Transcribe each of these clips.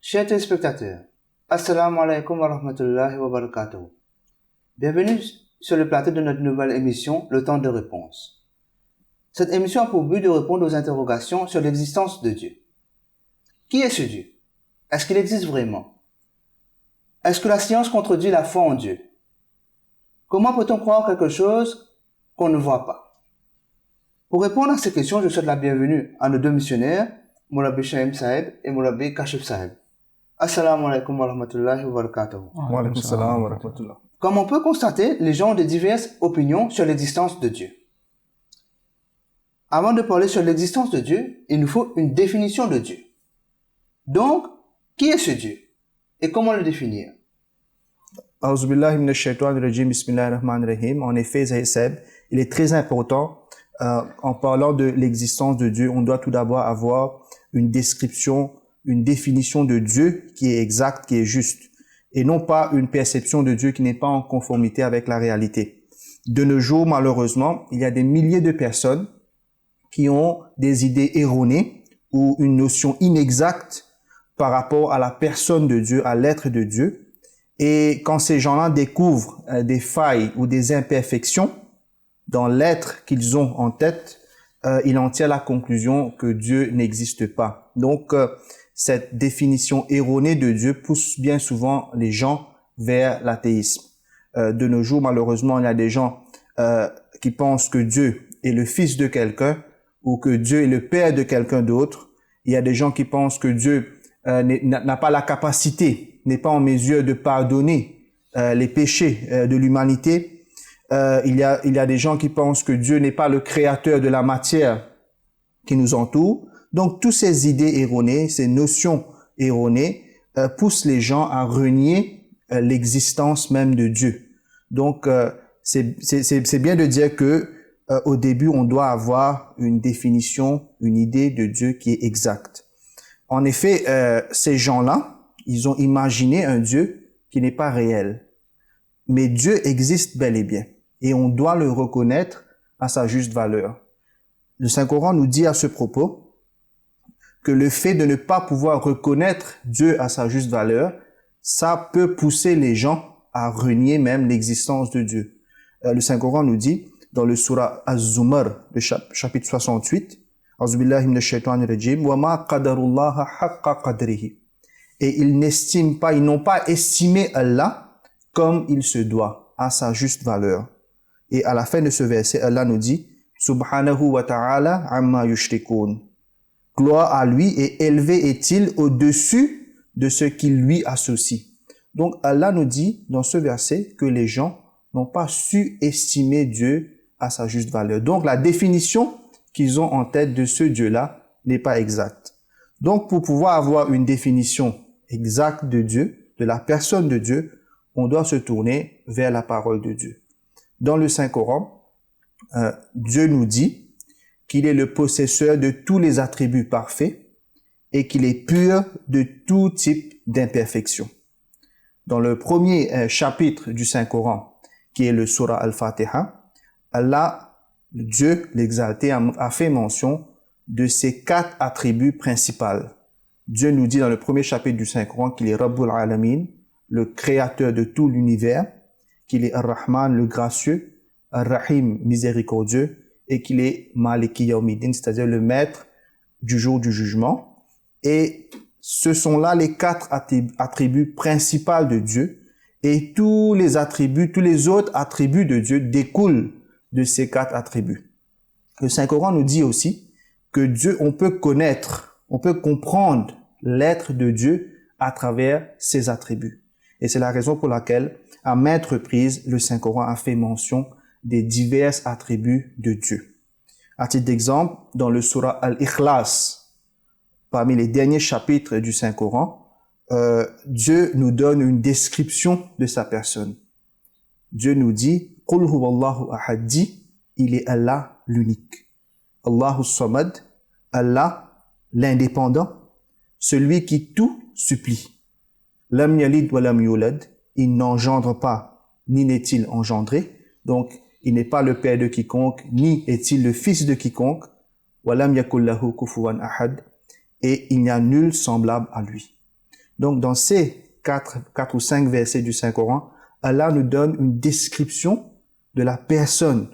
Chers téléspectateurs, Assalamu alaikum wa rahmatullahi wa barakatuh. Bienvenue sur le plateau de notre nouvelle émission, Le Temps de Réponse. Cette émission a pour but de répondre aux interrogations sur l'existence de Dieu. Qui est ce Dieu? Est-ce qu'il existe vraiment? Est-ce que la science contredit la foi en Dieu? Comment peut-on croire quelque chose qu'on ne voit pas? Pour répondre à ces questions, je souhaite la bienvenue à nos deux missionnaires, Moulabi Shaim Saeb et Moulabi Kashif Saeb. Assalamu alaikum wa rahmatullahi wa barakatuh. Wa alaikum salam wa rahmatullah. Comme on peut constater, les gens ont de diverses opinions sur l'existence de Dieu. Avant de parler sur l'existence de Dieu, il nous faut une définition de Dieu. Donc, qui est ce Dieu? Et comment le définir? Auzubillahi minash shaitanir rajim, bismillahir rahmanir rahim. En effet, Zahid Saeb, il est très important, en parlant de l'existence de Dieu, on doit tout d'abord avoir une description, une définition de Dieu qui est exacte, qui est juste, et non pas une perception de Dieu qui n'est pas en conformité avec la réalité. De nos jours, malheureusement, il y a des milliers de personnes qui ont des idées erronées ou une notion inexacte par rapport à la personne de Dieu, à l'être de Dieu. Et quand ces gens-là découvrent des failles ou des imperfections dans l'être qu'ils ont en tête, ils en tirent la conclusion que Dieu n'existe pas. Donc, cette définition erronée de Dieu pousse bien souvent les gens vers l'athéisme. De nos jours, malheureusement, il y a des gens qui pensent que Dieu est le fils de quelqu'un ou que Dieu est le père de quelqu'un d'autre. Il y a des gens qui pensent que Dieu n'a pas la capacité, n'est pas en mesure de pardonner les péchés de l'humanité. Il y a des gens qui pensent que Dieu n'est pas le créateur de la matière qui nous entoure. Donc, toutes ces idées erronées, ces notions erronées, poussent les gens à renier l'existence même de Dieu. Donc, c'est bien de dire que au début, on doit avoir une définition, une idée de Dieu qui est exacte. En effet, ces gens-là, ils ont imaginé un Dieu qui n'est pas réel. Mais Dieu existe bel et bien. Et on doit le reconnaître à sa juste valeur. Le Saint-Coran nous dit à ce propos que le fait de ne pas pouvoir reconnaître Dieu à sa juste valeur, ça peut pousser les gens à renier même l'existence de Dieu. Le Saint-Coran nous dit, dans le surah Az-Zumar, le chapitre 68, Auzubillahi minash shaitanir rajim, wa ma qadarullaha haqqa qadrihi. Et ils n'estiment pas, ils n'ont pas estimé Allah comme il se doit, à sa juste valeur. Et à la fin de ce verset, Allah nous dit, Subhanahu wa ta'ala amma yushrikun. Gloire à lui et élevé est-il au-dessus de ce qu'il lui associe. Donc Allah nous dit dans ce verset que les gens n'ont pas su estimer Dieu à sa juste valeur. Donc la définition qu'ils ont en tête de ce Dieu-là n'est pas exacte. Donc pour pouvoir avoir une définition exacte de Dieu, de la personne de Dieu, on doit se tourner vers la parole de Dieu. Dans le Saint-Coran, Dieu nous dit qu'il est le possesseur de tous les attributs parfaits et qu'il est pur de tout type d'imperfection. Dans le premier chapitre du Saint-Coran, qui est le Surah Al-Fatiha, Allah, Dieu l'exalté, a fait mention de ces 4 attributs principaux. Dieu nous dit dans le premier chapitre du Saint-Coran qu'il est Rabbul Alamin, le créateur de tout l'univers, qu'il est Ar-Rahman, le gracieux, Ar-Rahim, miséricordieux, et qu'il est Maliki Yawmiddin, c'est-à-dire le maître du jour du jugement. Et ce sont là les 4 attributs principaux de Dieu. Et tous les autres attributs de Dieu découlent de ces 4 attributs. Le Saint-Coran nous dit aussi que Dieu, on peut comprendre l'être de Dieu à travers ses attributs. Et c'est la raison pour laquelle, à maintes reprises, le Saint-Coran a fait mention des divers attributs de Dieu. À titre d'exemple, dans le surah Al-Ikhlas, parmi les derniers chapitres du Saint-Coran, Dieu nous donne une description de sa personne. Dieu nous dit, « Qul huwallahu ahad » dit, il est Allah l'unique. Allahu samad, Allah l'indépendant, celui qui tout supplie. Lam yalid wa lam yulad, il n'engendre pas, ni n'est-il engendré. Donc, il n'est pas le père de quiconque, ni est-il le fils de quiconque. Wa lam yakul lahu kufuwan ahad, et il n'y a nul semblable à lui. Donc, dans ces quatre ou cinq versets du Saint-Coran, Allah nous donne une description de la personne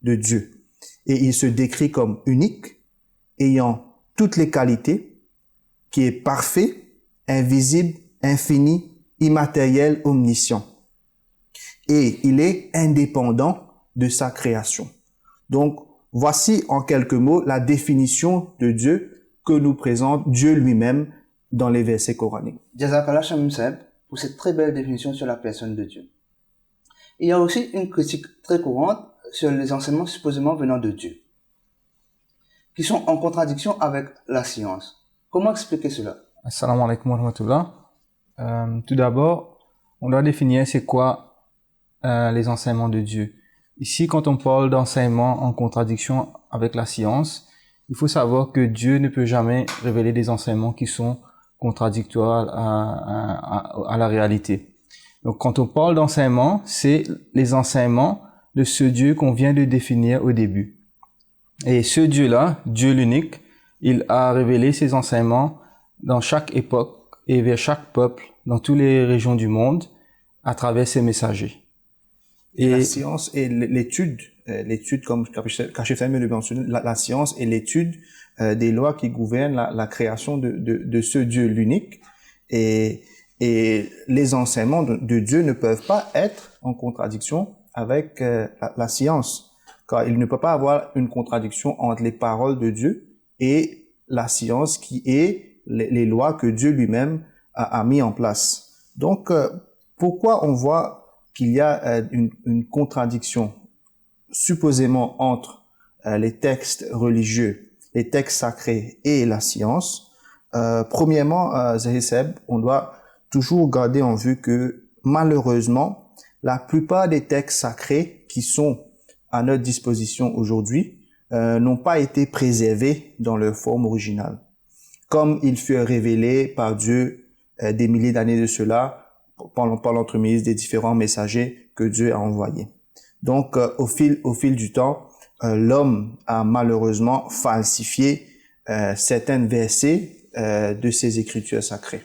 de Dieu. Et il se décrit comme unique, ayant toutes les qualités, qui est parfait, invisible, infini, immatériel, omniscient. Et il est indépendant de sa création. Donc, voici en quelques mots la définition de Dieu que nous présente Dieu lui-même dans les versets coraniques. Jazakallah Shamim Seb pour cette très belle définition sur la personne de Dieu. Il y a aussi une critique très courante sur les enseignements supposément venant de Dieu, qui sont en contradiction avec la science. Comment expliquer cela? Assalamu alaikum wa rahmatullah. Tout d'abord, on doit définir c'est quoi les enseignements de Dieu. Ici, quand on parle d'enseignement en contradiction avec la science, il faut savoir que Dieu ne peut jamais révéler des enseignements qui sont contradictoires à la réalité. Donc, quand on parle d'enseignement, c'est les enseignements de ce Dieu qu'on vient de définir au début. Et ce Dieu-là, Dieu l'unique, il a révélé ses enseignements dans chaque époque et vers chaque peuple, dans toutes les régions du monde, à travers ses messagers. Et la science et l'étude comme Kachif Samuel le mentionné, la science est l'étude des lois qui gouvernent la création de ce Dieu l'unique. Et les enseignements de Dieu ne peuvent pas être en contradiction avec la science. Car il ne peut pas avoir une contradiction entre les paroles de Dieu et la science qui est les lois que Dieu lui-même a mis en place. Donc, pourquoi on voit qu'il y a une contradiction supposément entre les textes religieux, les textes sacrés et la science? Premièrement, Zahir Seb, on doit toujours garder en vue que malheureusement, la plupart des textes sacrés qui sont à notre disposition aujourd'hui n'ont pas été préservés dans leur forme originale. Comme ils furent révélés par Dieu des milliers d'années de cela, par l'entremise des différents messagers que Dieu a envoyés. Donc, au fil du temps, l'homme a malheureusement falsifié certains versets de ces écritures sacrées.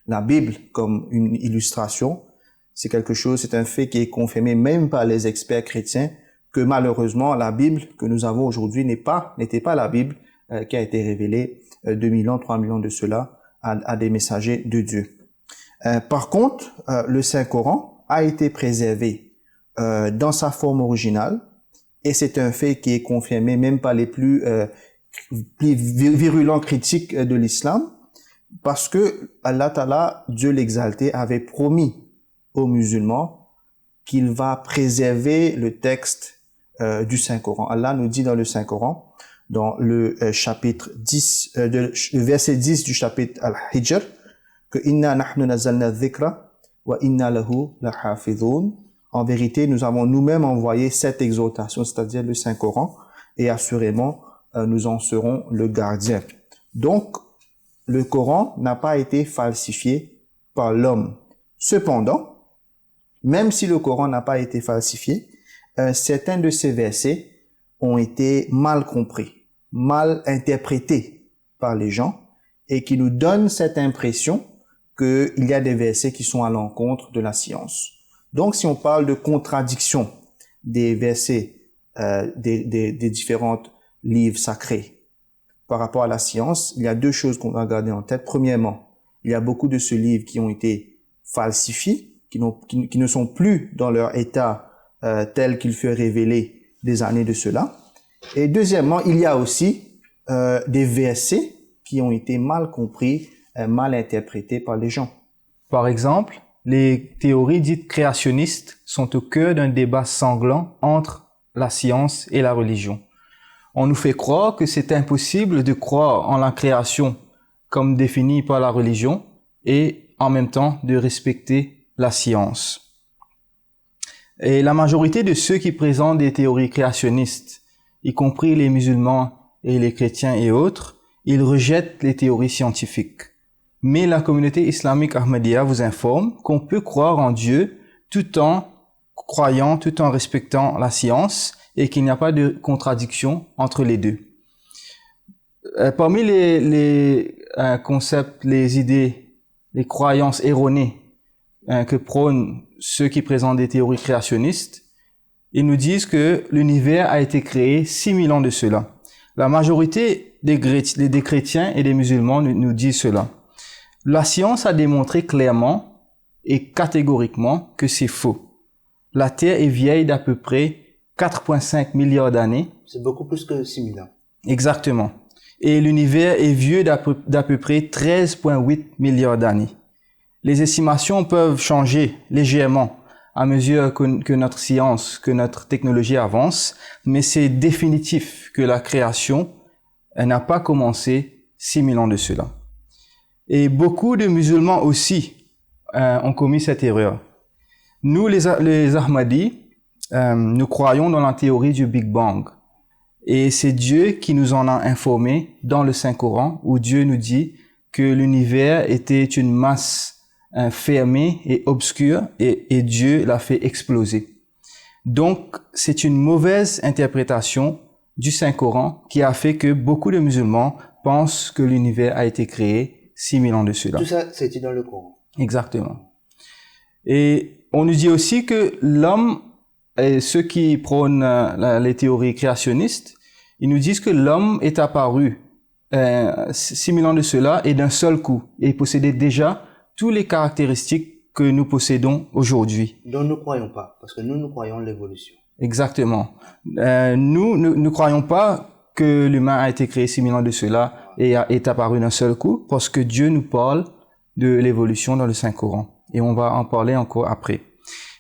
La Bible, comme une illustration, c'est un fait qui est confirmé même par les experts chrétiens, que malheureusement, la Bible que nous avons aujourd'hui n'était pas la Bible qui a été révélée 2000 ans, 3000 ans de cela à des messagers de Dieu. Par contre, le Saint-Coran a été préservé dans sa forme originale, et c'est un fait qui est confirmé même par les plus virulents critiques de l'islam, parce que Allah Ta'ala, Dieu l'exalté, avait promis aux musulmans qu'il va préserver le texte du Saint-Coran. Allah nous dit dans le Saint-Coran, dans le chapitre 10, le verset 10 du chapitre Al-Hijr, que inna nahnu nazzalna dhikra wa inna lahu lahafidhun. En vérité, nous avons nous-mêmes envoyé cette exhortation, c'est-à-dire le Saint-Coran, et assurément, nous en serons le gardien. Donc, le Coran n'a pas été falsifié par l'homme. Cependant, même si le Coran n'a pas été falsifié, certains de ces versets ont été mal compris, mal interprétés par les gens, et qui nous donnent cette impression qu'il y a des versets qui sont à l'encontre de la science. Donc, si on parle de contradiction des versets des différents livres sacrés par rapport à la science, il y a deux choses qu'on doit garder en tête. Premièrement, il y a beaucoup de ces livres qui ont été falsifiés, qui ne sont plus dans leur état tel qu'ils furent révélés des années de cela. Et deuxièmement, il y a aussi des versets qui ont été mal compris, mal interprétés par les gens. Par exemple, les théories dites créationnistes sont au cœur d'un débat sanglant entre la science et la religion. On nous fait croire que c'est impossible de croire en la création comme définie par la religion et en même temps de respecter la science. Et la majorité de ceux qui présentent des théories créationnistes, y compris les musulmans et les chrétiens et autres, ils rejettent les théories scientifiques. Mais la communauté islamique Ahmadiyya vous informe qu'on peut croire en Dieu tout en croyant, tout en respectant la science et qu'il n'y a pas de contradiction entre les deux. Parmi les concepts, les idées les croyances erronées que prônent ceux qui présentent des théories créationnistes, ils nous disent que l'univers a été créé 6000 ans de cela. La majorité des chrétiens et des musulmans nous disent cela. La science a démontré clairement et catégoriquement que c'est faux. La Terre est vieille d'à peu près 4,5 milliards d'années. C'est beaucoup plus que 6000 ans. Exactement. Et l'univers est vieux d'à peu près 13,8 milliards d'années. Les estimations peuvent changer légèrement à mesure que notre science, que notre technologie avance, mais c'est définitif que la création n'a pas commencé 6000 ans de cela. Et beaucoup de musulmans aussi ont commis cette erreur. Nous, les Ahmadis, nous croyons dans la théorie du Big Bang. Et c'est Dieu qui nous en a informés dans le Saint-Coran, où Dieu nous dit que l'univers était une masse fermée et obscure, et Dieu l'a fait exploser. Donc, c'est une mauvaise interprétation du Saint-Coran qui a fait que beaucoup de musulmans pensent que l'univers a été créé 6000 ans de cela. Tout ça, c'est dit dans le Coran. Exactement. Et on nous dit aussi que l'homme, et ceux qui prônent les théories créationnistes, ils nous disent que l'homme est apparu 6000 ans de cela et d'un seul coup. Et il possédait déjà toutes les caractéristiques que nous possédons aujourd'hui. Dont nous ne croyons pas, parce que nous croyons l'évolution. Exactement. Nous ne croyons pas que l'humain a été créé 6000 ans de cela et est apparu d'un seul coup, parce que Dieu nous parle de l'évolution dans le Saint-Coran. Et on va en parler encore après.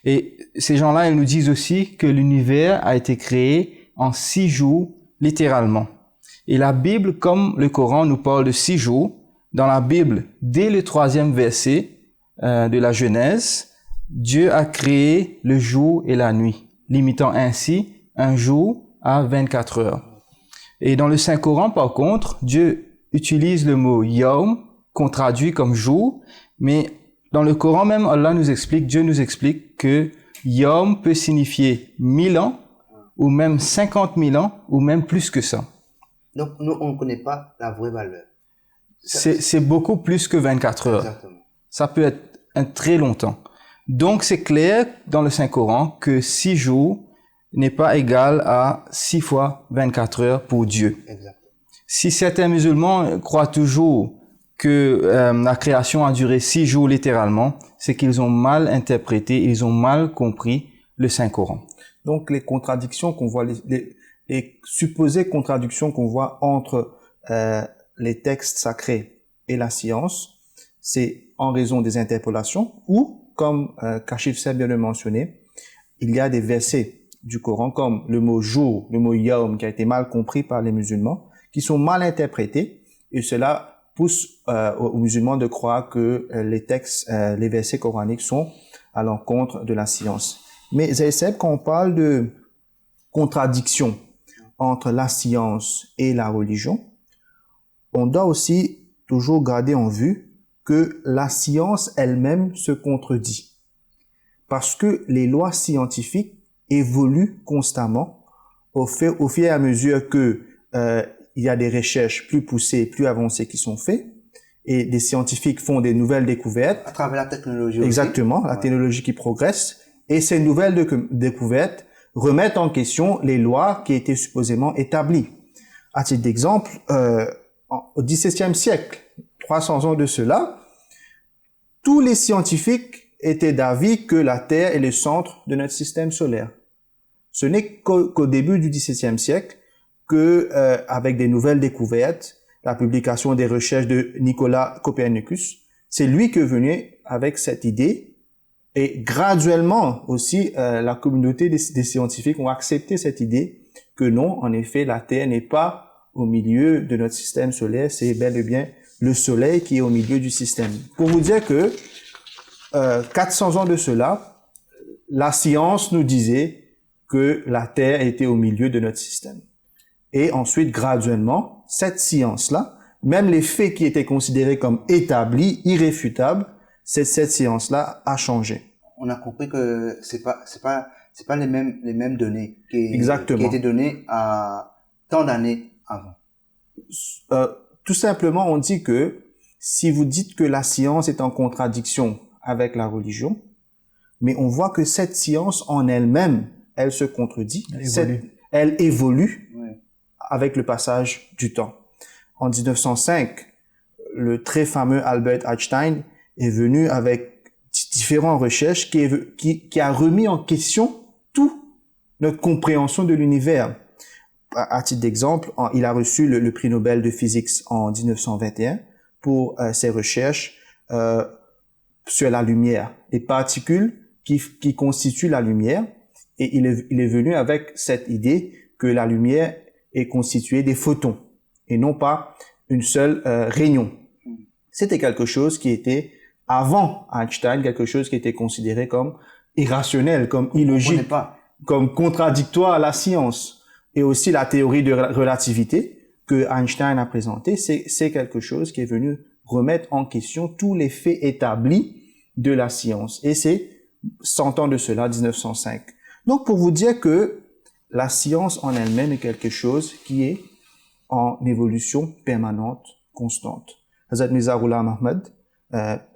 Et ces gens-là, ils nous disent aussi que l'univers a été créé en 6 jours, littéralement. Et la Bible, comme le Coran, nous parle de 6 jours. Dans la Bible, dès le 3e verset de la Genèse, Dieu a créé le jour et la nuit, limitant ainsi un jour à 24 heures. Et dans le Saint-Coran, par contre, Dieu utilise le mot « yawm » qu'on traduit comme « jour », mais dans le Coran même, Dieu nous explique que « yawm » peut signifier 1000 ans, ou même 50 000 ans, ou même plus que ça. Donc, nous, on ne connaît pas la vraie valeur. C'est beaucoup plus que 24 heures. Exactement. Ça peut être très longtemps. Donc, c'est clair dans le Saint-Coran que 6 jours n'est pas égal à 6 fois 24 heures pour Dieu. Exactement. Si certains musulmans croient toujours que la création a duré 6 jours littéralement, c'est qu'ils ont mal interprété, ils ont mal compris le Saint-Coran. Donc, les contradictions qu'on voit, les supposées contradictions qu'on voit entre les textes sacrés et la science, c'est en raison des interpolations ou, comme Kashif Seb vient de mentionner, il y a des versets du Coran comme le mot jour, le mot yawm qui a été mal compris par les musulmans, qui sont mal interprétés, et cela pousse aux musulmans de croire que les textes, les versets coraniques sont à l'encontre de la science. Mais Seb, quand on parle de contradiction entre la science et la religion, on doit aussi toujours garder en vue que la science elle-même se contredit. Parce que les lois scientifiques évoluent constamment au fur et à mesure que il y a des recherches plus poussées, plus avancées qui sont faites, et des scientifiques font des nouvelles découvertes. À travers la technologie Exactement, aussi. la technologie qui progresse. Et ces nouvelles découvertes remettent en question les lois qui étaient supposément établies. À titre d'exemple, au XVIIe siècle, 300 ans de cela, tous les scientifiques étaient d'avis que la Terre est le centre de notre système solaire. Ce n'est qu'au début du XVIIe siècle que, avec des nouvelles découvertes, la publication des recherches de Nicolas Copernicus, c'est lui qui est venu avec cette idée, et graduellement aussi la communauté des scientifiques ont accepté cette idée que non, en effet, la Terre n'est pas au milieu de notre système solaire, c'est bel et bien le Soleil qui est au milieu du système. Pour vous dire que 400 ans de cela, la science nous disait que la Terre était au milieu de notre système. Et ensuite, graduellement, cette science-là, même les faits qui étaient considérés comme établis, irréfutables, cette science-là a changé. On a compris que c'est pas les mêmes données qui étaient données à tant d'années avant. Tout simplement, on dit que si vous dites que la science est en contradiction avec la religion, mais on voit que cette science en elle-même, elle se contredit, elle évolue avec le passage du temps. En 1905, le très fameux Albert Einstein est venu avec différentes recherches qui a remis en question toute notre compréhension de l'univers. À titre d'exemple, il a reçu le prix Nobel de physique en 1921 pour ses recherches sur la lumière, les particules qui constituent la lumière, et il est venu avec cette idée que la lumière est constituée des photons et non pas une seule rayon. C'était quelque chose qui était, avant Einstein, quelque chose qui était considéré comme irrationnel, comme illogique, comme contradictoire à la science. Et aussi la théorie de relativité que Einstein a présentée, c'est quelque chose qui est venu remettre en question tous les faits établis de la science. Et c'est 100 ans de cela, 1905. Donc, pour vous dire que la science en elle-même est quelque chose qui est en évolution permanente, constante. Hazrat Mirza Ghulam Ahmad,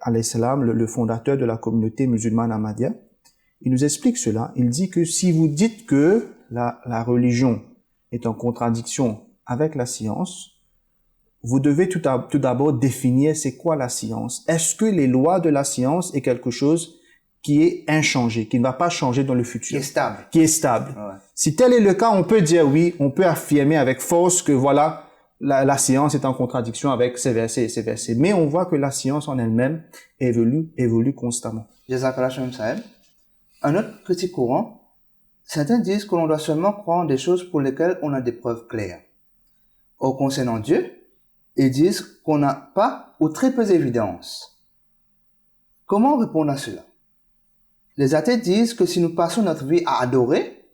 alayhi salam, le fondateur de la communauté musulmane Ahmadiyya, il nous explique cela. Il dit que si vous dites que la religion est en contradiction avec la science, vous devez tout d'abord définir c'est quoi la science. Est-ce que les lois de la science est quelque chose qui est inchangé, qui ne va pas changer dans le futur? Qui est stable. Ouais. Si tel est le cas, on peut dire oui, on peut affirmer avec force que voilà, la science est en contradiction avec ces versets et ces versets. Mais on voit que la science en elle-même évolue constamment. Jazakallah Shamim Saheb. Un autre critique courant, certains disent que l'on doit seulement croire en des choses pour lesquelles on a des preuves claires. Or, concernant Dieu, ils disent qu'on n'a pas ou très peu d'évidence. Comment répondre à cela? Les athées disent que si nous passons notre vie à adorer,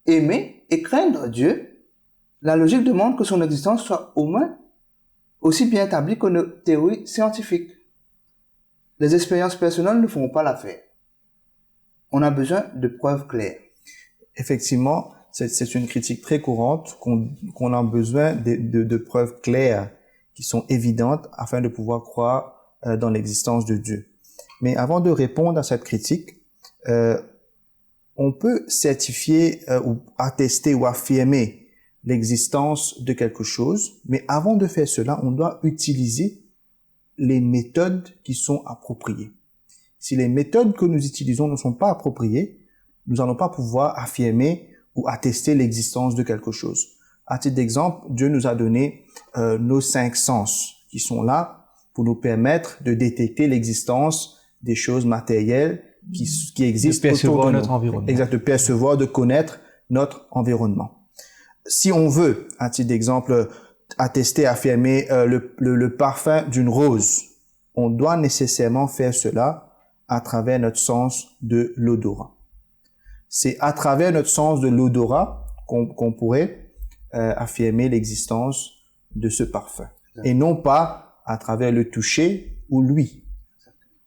aimer et craindre Dieu, la logique demande que son existence soit au moins aussi bien établie que nos théories scientifiques. Les expériences personnelles ne font pas l'affaire. On a besoin de preuves claires. Effectivement, c'est une critique très courante qu'on a besoin de preuves claires qui sont évidentes afin de pouvoir croire dans l'existence de Dieu. Mais avant de répondre à cette critique, on peut certifier ou attester ou affirmer l'existence de quelque chose, mais avant de faire cela, on doit utiliser les méthodes qui sont appropriées. Si les méthodes que nous utilisons ne sont pas appropriées, nous n'allons pas pouvoir affirmer ou attester l'existence de quelque chose. À titre d'exemple, Dieu nous a donné nos 5 sens qui sont là pour nous permettre de détecter l'existence des choses matérielles qui existent autour de notre environnement. Exact, de percevoir, de connaître notre environnement. Si on veut, à titre d'exemple, attester, affirmer le parfum d'une rose, on doit nécessairement faire cela à travers notre sens de l'odorat. C'est à travers notre sens de l'odorat qu'on pourrait affirmer l'existence de ce parfum. Et non pas à travers le toucher ou l'ouïe.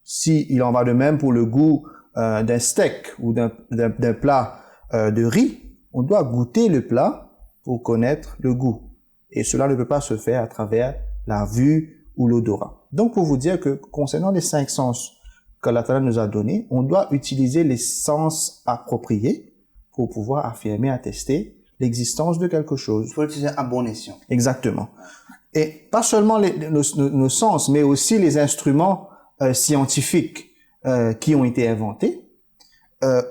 Si il en va de même pour le goût d'un steak ou d'un plat de riz, on doit goûter le plat pour connaître le goût. Et cela ne peut pas se faire à travers la vue ou l'odorat. Donc, pour vous dire que concernant les 5 sens qu'Allah Ta'ala nous a donnés, on doit utiliser les sens appropriés pour pouvoir affirmer, attester l'existence de quelque chose. Il faut utiliser à bon escient. Exactement. Et pas seulement nos sens, mais aussi les instruments scientifiques qui ont été inventés.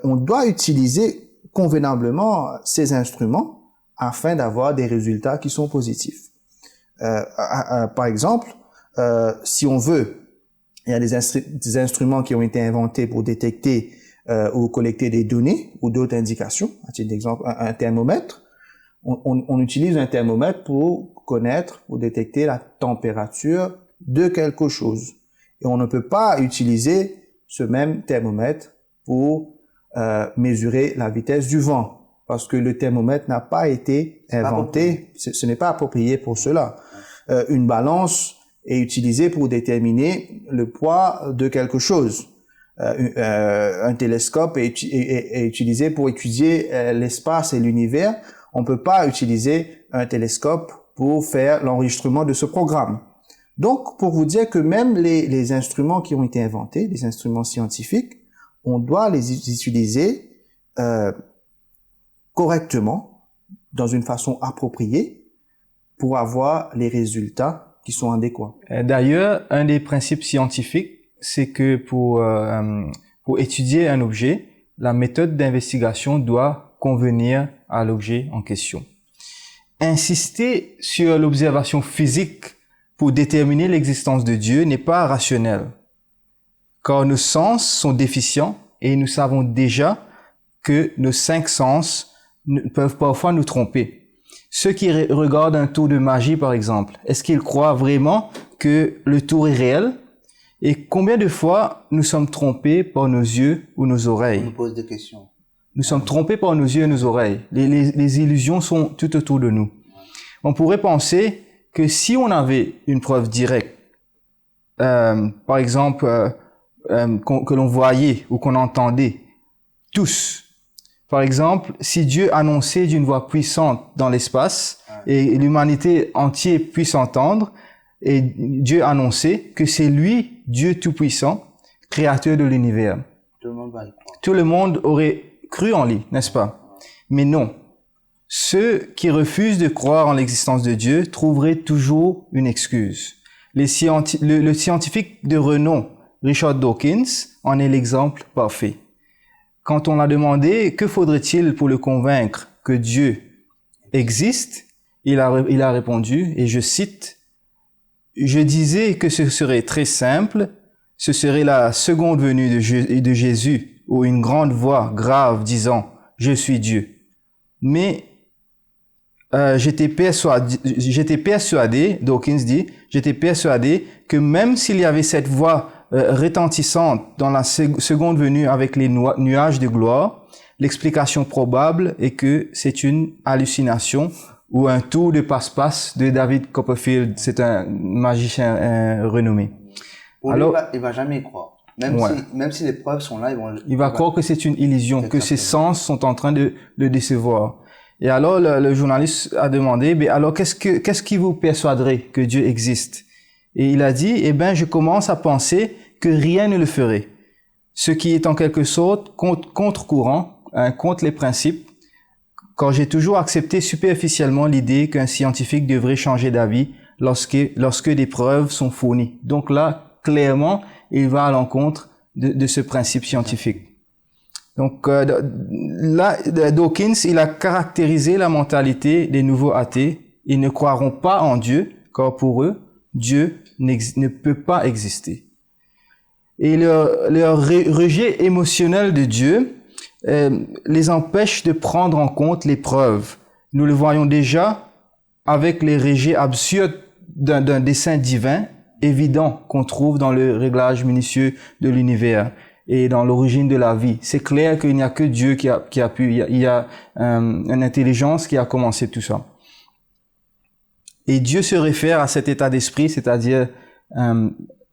On doit utiliser convenablement ces instruments afin d'avoir des résultats qui sont positifs. Par exemple, si on veut, il y a des instruments qui ont été inventés pour détecter ou collecter des données ou d'autres indications. À titre d'exemple, un thermomètre. On utilise un thermomètre pour connaître, pour détecter la température de quelque chose. Et on ne peut pas utiliser ce même thermomètre pour mesurer la vitesse du vent, parce que le thermomètre n'a pas été inventé, ce n'est pas approprié pour cela. Une balance est utilisée pour déterminer le poids de quelque chose. Un télescope est utilisé pour étudier l'espace et l'univers. On ne peut pas utiliser un télescope pour faire l'enregistrement de ce programme. Donc, pour vous dire que même les instruments qui ont été inventés, les instruments scientifiques, on doit les utiliser correctement, dans une façon appropriée, pour avoir les résultats qui sont adéquats. D'ailleurs, un des principes scientifiques, c'est que pour étudier un objet, la méthode d'investigation doit convenir à l'objet en question. Insister sur l'observation physique pour déterminer l'existence de Dieu n'est pas rationnel, car nos sens sont déficients et nous savons déjà que nos 5 sens peuvent parfois nous tromper. Ceux qui regardent un tour de magie, par exemple, est-ce qu'ils croient vraiment que le tour est réel? Et combien de fois nous sommes trompés par nos yeux ou nos oreilles? On nous pose des questions. Nous sommes trompés par nos yeux et nos oreilles. Les illusions sont tout autour de nous. On pourrait penser que si on avait une preuve directe, par exemple, que l'on voyait ou qu'on entendait tous, par exemple, si Dieu annonçait d'une voix puissante dans l'espace et l'humanité entière puisse entendre, et Dieu annonçait que c'est lui, Dieu Tout-Puissant, créateur de l'univers. Tout le monde va y croire. Tout le monde aurait cru en lui, n'est-ce pas? Mais non. Ceux qui refusent de croire en l'existence de Dieu trouveraient toujours une excuse. Le scientifique de renom, Richard Dawkins, en est l'exemple parfait. Quand on l'a demandé que faudrait-il pour le convaincre que Dieu existe, il a répondu, et je cite, « Je disais que ce serait très simple, ce serait la seconde venue de Jésus, ou une grande voix grave disant « Je suis Dieu ». Mais j'étais persuadé, Dawkins dit, j'étais persuadé que même s'il y avait cette voix retentissante dans la seconde venue avec les nuages de gloire, l'explication probable est que c'est une hallucination ou un tour de passe-passe de David Copperfield. C'est un magicien renommé. Pour Alors, lui, il va jamais y croire. Même si les preuves sont là, il va croire que c'est une illusion, Exactement. que ses sens sont en train de le décevoir. Et alors, le journaliste a demandé, mais alors qu'est-ce qui vous persuaderait que Dieu existe? Et il a dit, eh ben, je commence à penser que rien ne le ferait. Ce qui est en quelque sorte contre-courant, contre les principes, car j'ai toujours accepté superficiellement l'idée qu'un scientifique devrait changer d'avis lorsque des preuves sont fournies. Donc là, clairement, il va à l'encontre de ce principe scientifique. Donc là, Dawkins, il a caractérisé la mentalité des nouveaux athées. Ils ne croiront pas en Dieu, car pour eux, Dieu ne peut pas exister. Et leur rejet émotionnel de Dieu les empêche de prendre en compte les preuves. Nous le voyons déjà avec les rejets absurdes d'un dessein divin évident qu'on trouve dans le réglage minutieux de l'univers et dans l'origine de la vie. C'est clair qu'il n'y a que Dieu qui a pu, il y a une intelligence qui a commencé tout ça. Et Dieu se réfère à cet état d'esprit, c'est-à-dire,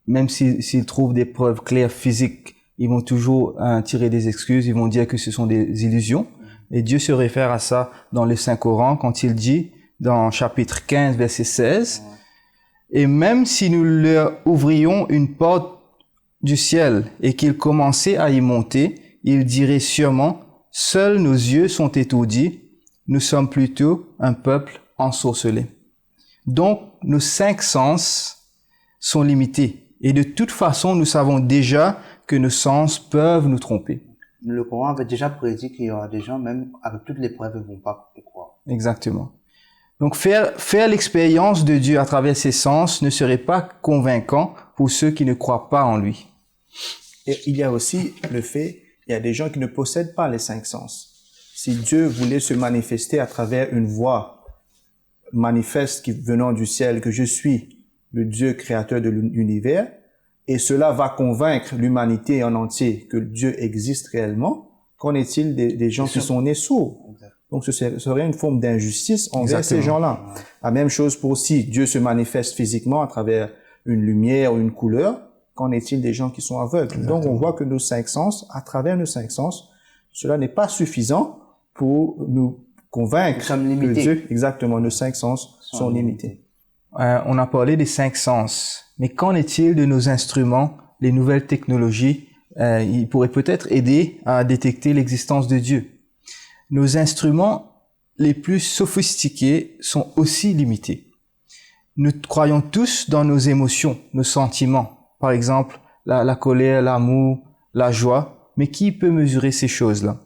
même s'ils trouvent des preuves claires physiques, ils vont toujours tirer des excuses, ils vont dire que ce sont des illusions. Et Dieu se réfère à ça dans le Saint-Coran quand il dit, dans chapitre 15, verset 16, « Et même si nous leur ouvrions une porte du ciel et qu'ils commençaient à y monter, ils diraient sûrement, « Seuls nos yeux sont étourdis, nous sommes plutôt un peuple ensorcelé. » Donc, nos 5 sens sont limités. Et de toute façon, nous savons déjà que nos sens peuvent nous tromper. Le Coran avait déjà prédit qu'il y aura des gens, même avec toutes les preuves, ils ne vont pas y croire. Exactement. Donc, faire l'expérience de Dieu à travers ses sens ne serait pas convaincant pour ceux qui ne croient pas en lui. Et il y a aussi le fait, il y a des gens qui ne possèdent pas les 5 sens. Si Dieu voulait se manifester à travers une voix manifeste qui venant du ciel, que je suis le Dieu créateur de l'univers, et cela va convaincre l'humanité en entier que Dieu existe réellement, qu'en est-il des gens qui sont nés sourds? Donc ce serait une forme d'injustice envers ces gens-là. La même chose pour si Dieu se manifeste physiquement à travers une lumière ou une couleur, qu'en est-il des gens qui sont aveugles? Exactement. Donc on voit que nos 5 sens, à travers nos 5 sens, cela n'est pas suffisant pour nous convaincre que Dieu, exactement, nos 5 sens sont limités. On a parlé des 5 sens. Mais qu'en est-il de nos instruments, les nouvelles technologies? Ils pourraient peut-être aider à détecter l'existence de Dieu. Nos instruments les plus sophistiqués sont aussi limités. Nous croyons tous dans nos émotions, nos sentiments. Par exemple, la colère, l'amour, la joie. Mais qui peut mesurer ces choses-là?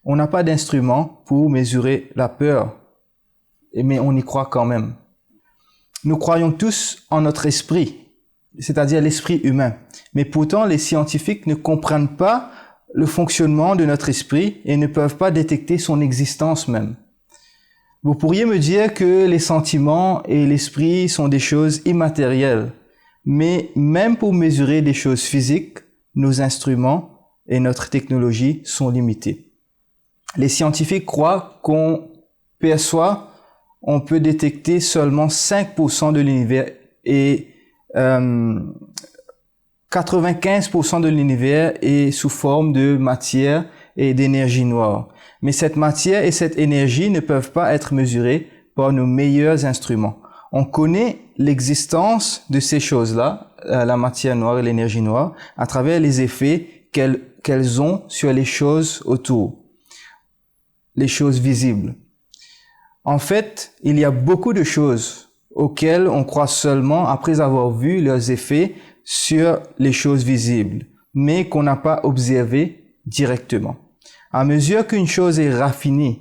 On n'a pas d'instrument pour mesurer la peur, mais on y croit quand même. Nous croyons tous en notre esprit, c'est-à-dire l'esprit humain. Mais pourtant, les scientifiques ne comprennent pas le fonctionnement de notre esprit et ne peuvent pas détecter son existence même. Vous pourriez me dire que les sentiments et l'esprit sont des choses immatérielles. Mais même pour mesurer des choses physiques, nos instruments et notre technologie sont limités. Les scientifiques croient qu'on perçoit, on peut détecter seulement 5% de l'univers et 95% de l'univers est sous forme de matière et d'énergie noire. Mais cette matière et cette énergie ne peuvent pas être mesurées par nos meilleurs instruments. On connaît l'existence de ces choses-là, la matière noire et l'énergie noire, à travers les effets qu'elles ont sur les choses autour, les choses visibles. En fait, il y a beaucoup de choses auxquelles on croit seulement après avoir vu leurs effets sur les choses visibles, mais qu'on n'a pas observé directement. À mesure qu'une chose est raffinée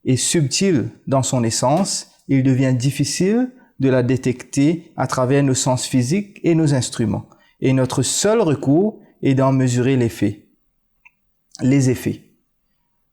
et subtile dans son essence, il devient difficile de la détecter à travers nos sens physiques et nos instruments. Et notre seul recours est d'en mesurer les effets.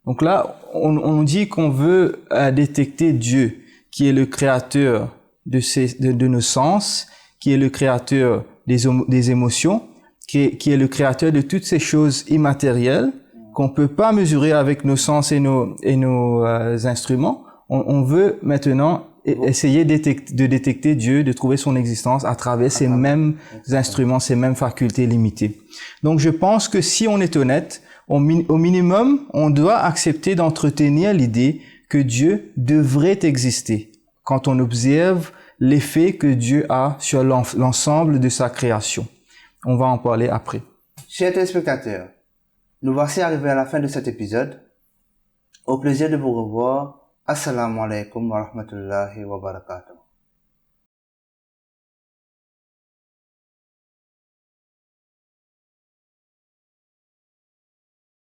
Donc là, on dit qu'on veut détecter Dieu, qui est le créateur de nos sens, qui est le créateur des émotions, qui est le créateur de toutes ces choses immatérielles qu'on peut pas mesurer avec nos sens et nos instruments. On veut maintenant essayer de détecter Dieu, de trouver son existence à travers ces mêmes instruments, ces mêmes facultés limitées. Donc je pense que si on est honnête, au minimum, on doit accepter d'entretenir l'idée que Dieu devrait exister quand on observe l'effet que Dieu a sur l'ensemble de sa création. On va en parler après. Chers téléspectateurs, nous voici arrivés à la fin de cet épisode. Au plaisir de vous revoir. Assalamu alaikum wa rahmatullahi wa barakatuh.